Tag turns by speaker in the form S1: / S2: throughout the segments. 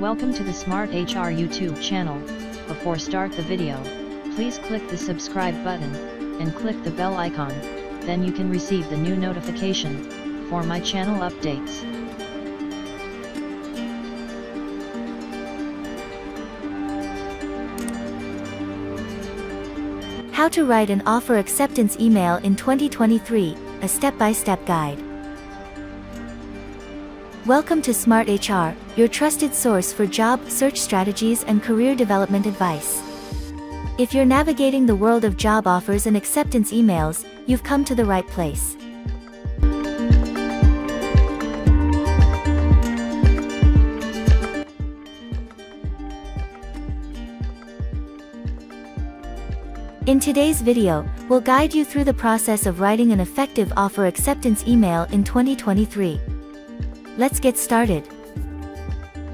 S1: Welcome to the Smart HR YouTube channel. Before start the video, please click the subscribe button, and click the bell icon, then you can receive the new notification, for my channel updates.
S2: How to write an offer acceptance email in 2023, a step-by-step guide. Welcome to Smart HR, your trusted source for job search strategies and career development advice. If you're navigating the world of job offers and acceptance emails, you've come to the right place. In today's video, we'll guide you through the process of writing an effective offer acceptance email in 2023. Let's get started.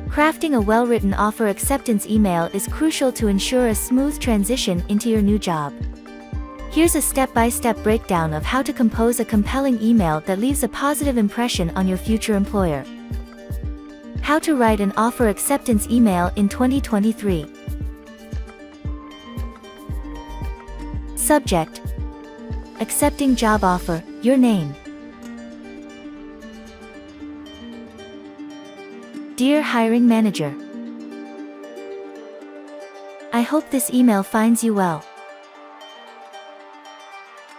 S2: Crafting a well-written offer acceptance email is crucial to ensure a smooth transition into your new job. Here's a step-by-step breakdown of how to compose a compelling email that leaves a positive impression on your future employer. How to write an offer acceptance email in 2023. Subject: accepting job offer, your name. Dear hiring manager, I hope this email finds you well.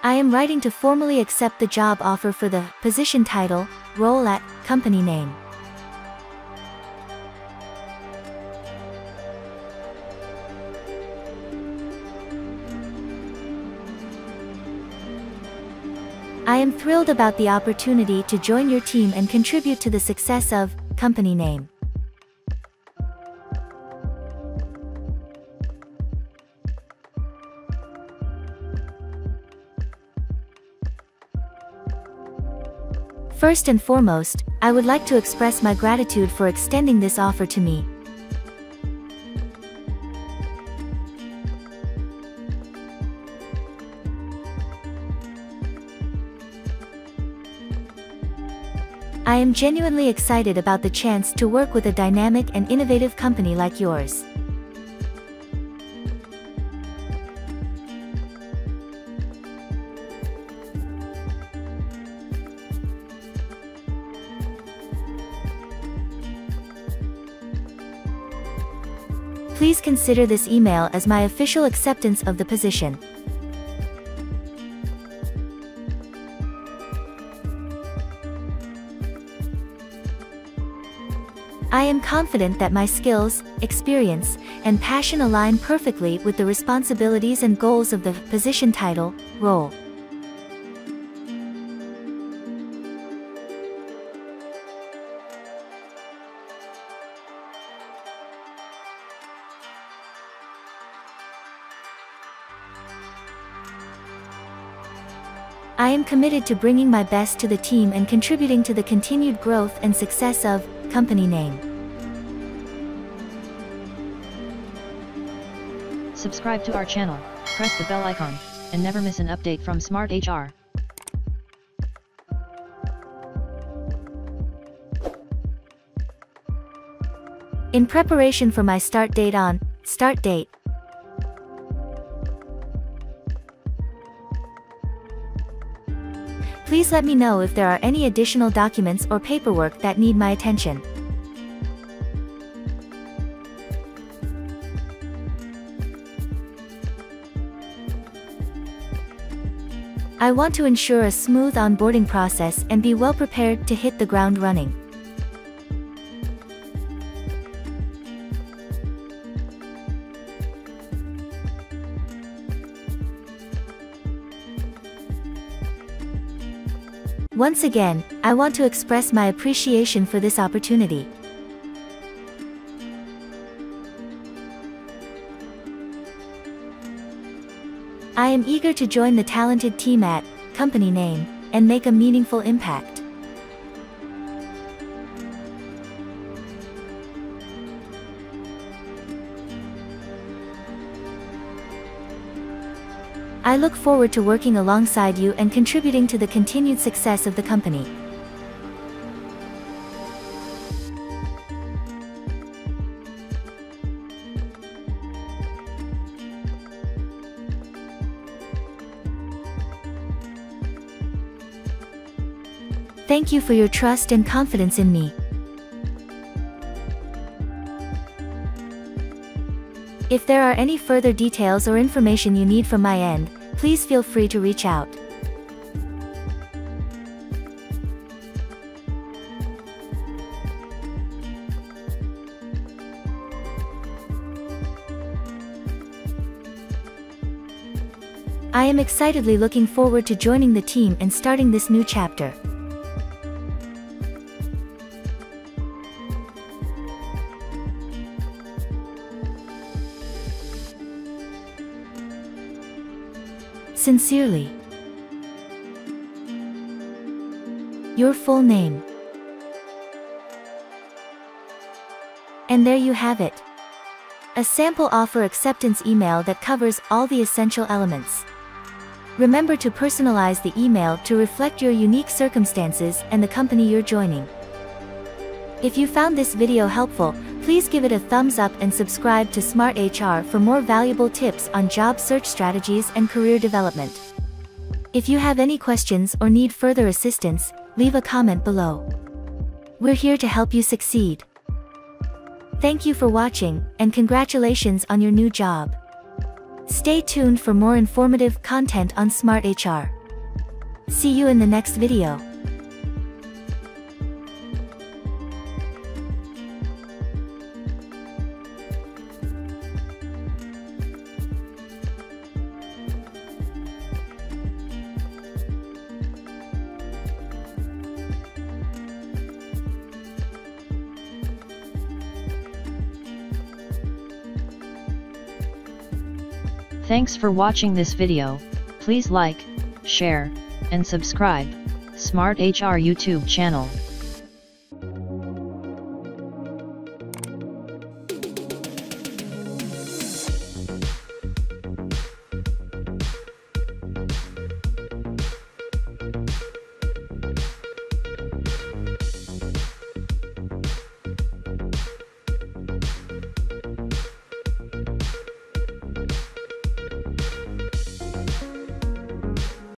S2: I am writing to formally accept the job offer for the position title, role at, company name. I am thrilled about the opportunity to join your team and contribute to the success of, company name. First and foremost, I would like to express my gratitude for extending this offer to me. I am genuinely excited about the chance to work with a dynamic and innovative company like yours. Please consider this email as my official acceptance of the position. I am confident that my skills, experience, and passion align perfectly with the responsibilities and goals of the position title, role. I am committed to bringing my best to the team and contributing to the continued growth and success of, company name.
S1: Subscribe to our channel, press the bell icon, and never miss an update from Smart HR.
S2: In preparation for my start date on, start date. Please let me know if there are any additional documents or paperwork that need my attention. I want to ensure a smooth onboarding process and be well prepared to hit the ground running. Once again, I want to express my appreciation for this opportunity. I am eager to join the talented team at, company name, and make a meaningful impact. I look forward to working alongside you and contributing to the continued success of the company. Thank you for your trust and confidence in me. If there are any further details or information you need from my end, please feel free to reach out. I am excitedly looking forward to joining the team and starting this new chapter. Sincerely. Your full name. And there you have it. A sample offer acceptance email that covers all the essential elements. Remember to personalize the email to reflect your unique circumstances and the company you're joining. If you found this video helpful, please give it a thumbs up and subscribe to Smart HR for more valuable tips on job search strategies and career development. If you have any questions or need further assistance, leave a comment below. We're here to help you succeed. Thank you for watching, and congratulations on your new job. Stay tuned for more informative content on Smart HR. See you in the next video.
S1: Thanks for watching this video. Please like, share, and subscribe Smart HR YouTube channel.